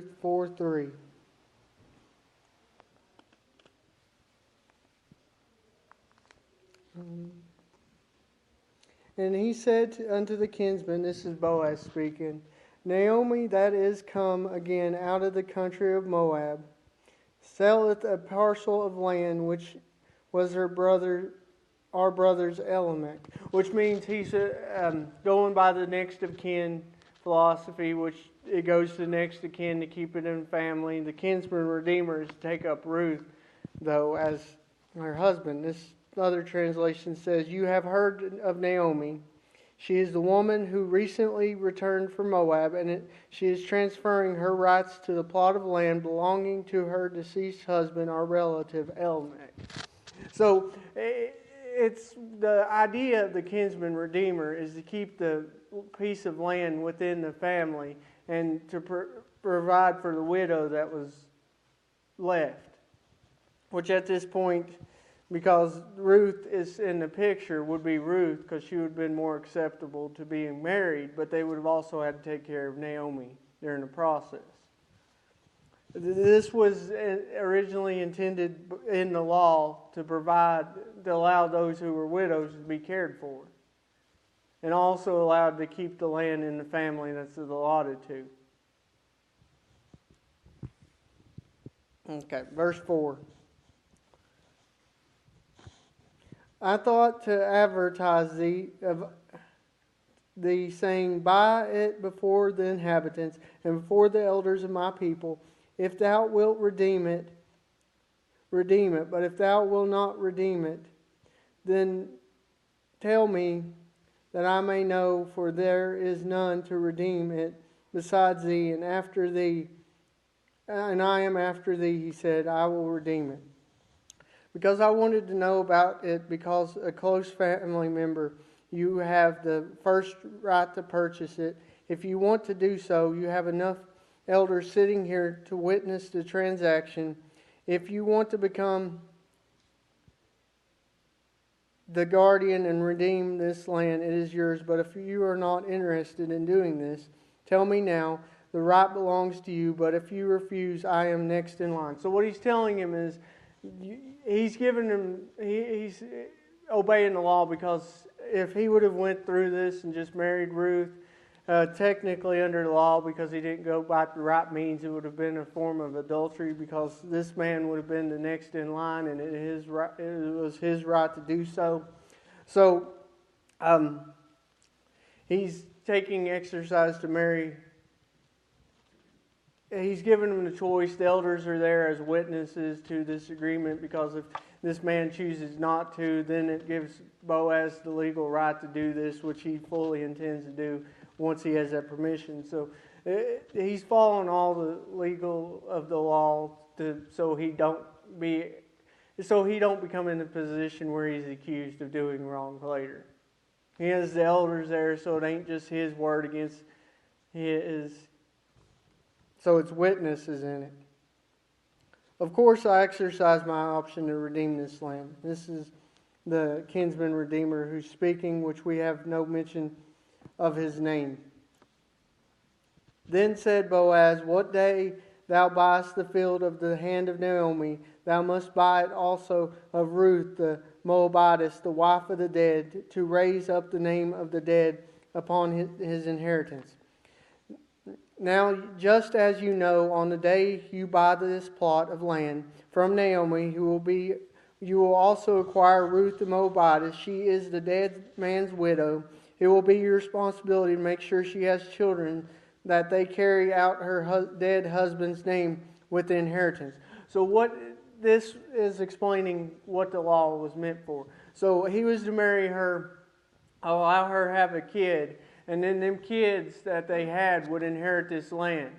Ruth 4:3. And he said unto the kinsman, this is Boaz speaking, Naomi that is come again out of the country of Moab, selleth a parcel of land which was our brother's Elimelech, which means he's going by the next of kin philosophy, which it goes to next of kin to keep it in family. The kinsman redeemer is to take up Ruth, though, as her husband. This other translation says, you have heard of Naomi. She is the woman who recently returned from Moab, and she is transferring her rights to the plot of land belonging to her deceased husband, our relative Elimelech. So it's the idea of the kinsman redeemer is to keep the piece of land within the family and to provide for the widow that was left. Which at this point, because Ruth is in the picture, would be Ruth because she would have been more acceptable to being married, but they would have also had to take care of Naomi during the process. This was originally intended in the law to allow those who were widows to be cared for, and also allowed to keep the land in the family that's allotted to. Okay, verse 4. I thought to advertise thee, saying, buy it before the inhabitants and before the elders of my people. If thou wilt redeem it. But if thou wilt not redeem it, then tell me that I may know, for there is none to redeem it besides thee, and after thee, and I am after thee, he said, I will redeem it. Because I wanted to know about it, because a close family member, you have the first right to purchase it. If you want to do so, you have enough elders sitting here to witness the transaction. If you want to become the guardian and redeem this land, it is yours. But if you are not interested in doing this, tell me now. The right belongs to you. But if you refuse, I am next in line. So what he's telling him is, he's obeying the law, because if he would have went through this and just married Ruth, technically under the law, because he didn't go by the right means, it would have been a form of adultery, because this man would have been the next in line, and it was his right to do so. So he's taking exercise to marry. He's given them the choice. The elders are there as witnesses to this agreement, because if this man chooses not to, then it gives Boaz the legal right to do this, which he fully intends to do once he has that permission. So he's following all the legal of the law so he don't become in a position where he's accused of doing wrong later. He has the elders there, so it ain't just his word against his. So it's witnesses in it. Of course, I exercise my option to redeem this land. This is the kinsman redeemer who's speaking, which we have no mention of his name. Then said Boaz, what day thou buyest the field of the hand of Naomi, thou must buy it also of Ruth the Moabitess, the wife of the dead, to raise up the name of the dead upon his inheritance. Now, just as you know, on the day you buy this plot of land from Naomi, you will also acquire Ruth the Moabitess. She is the dead man's widow. It will be your responsibility to make sure she has children, that they carry out her dead husband's name with the inheritance. So what this is explaining what the law was meant for. So he was to marry her, allow her to have a kid, and then them kids that they had would inherit this land.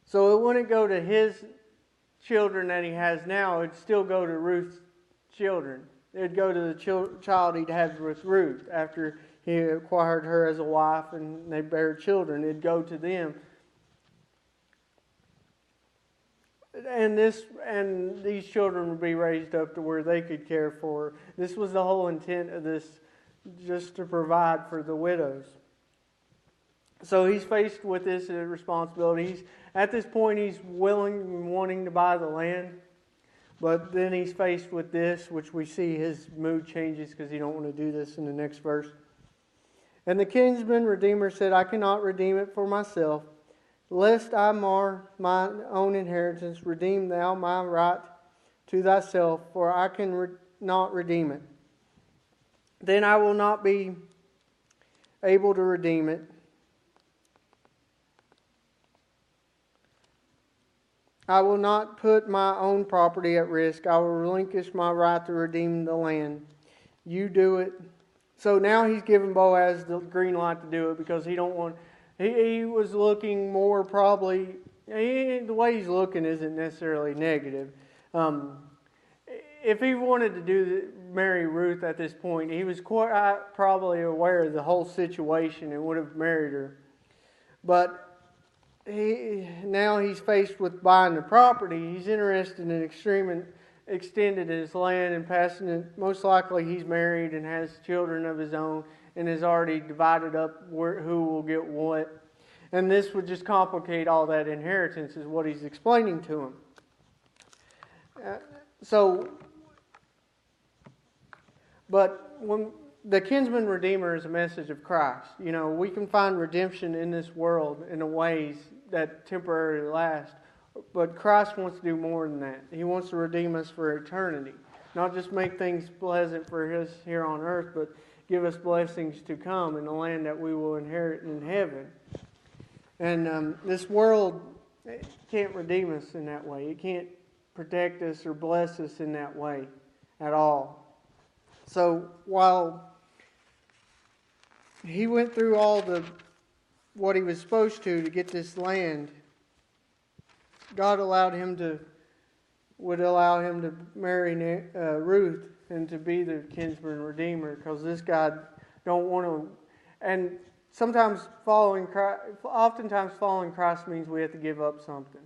So it wouldn't go to his children that he has now. It'd still go to Ruth's children. It'd go to the child he'd had with Ruth after he acquired her as a wife and they bare children. It'd go to them. And these children would be raised up to where they could care for her. This was the whole intent of this, just to provide for the widows. So he's faced with this responsibility. At this point, he's willing and wanting to buy the land. But then he's faced with this, which we see his mood changes because he don't want to do this in the next verse. And the kinsman redeemer said, I cannot redeem it for myself, lest I mar my own inheritance. Redeem thou my right to thyself, for I can not redeem it. Then I will not be able to redeem it. I will not put my own property at risk. I will relinquish my right to redeem the land. You do it. So now he's giving Boaz the green light to do it because he don't want. He was looking more probably. The way he's looking isn't necessarily negative. If he wanted to marry Ruth at this point, he was quite probably aware of the whole situation and would have married her. But now he's faced with buying the property. He's interested in extending his land and passing it. Most likely he's married and has children of his own and has already divided up who will get what. And this would just complicate all that inheritance is what he's explaining to him. But when the kinsman redeemer is a message of Christ. You know, we can find redemption in this world in the ways that temporarily last. But Christ wants to do more than that. He wants to redeem us for eternity. Not just make things pleasant for us here on earth, but give us blessings to come in the land that we will inherit in heaven. And this world can't redeem us in that way. It can't protect us or bless us in that way at all. So while he went through what he was supposed to get this land, God would allow him to marry Ruth and to be the kinsman redeemer, because this God don't want to. And oftentimes following Christ means we have to give up something.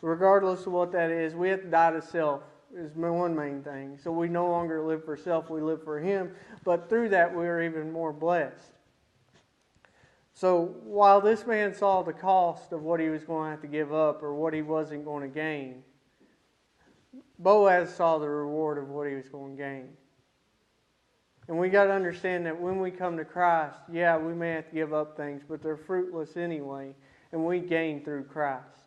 Regardless of what that is, we have to die to self is one main thing. So we no longer live for self, we live for Him. But through that, we are even more blessed. So while this man saw the cost of what he was going to have to give up or what he wasn't going to gain, Boaz saw the reward of what he was going to gain. And we got to understand that when we come to Christ, yeah, we may have to give up things, but they're fruitless anyway, and we gain through Christ.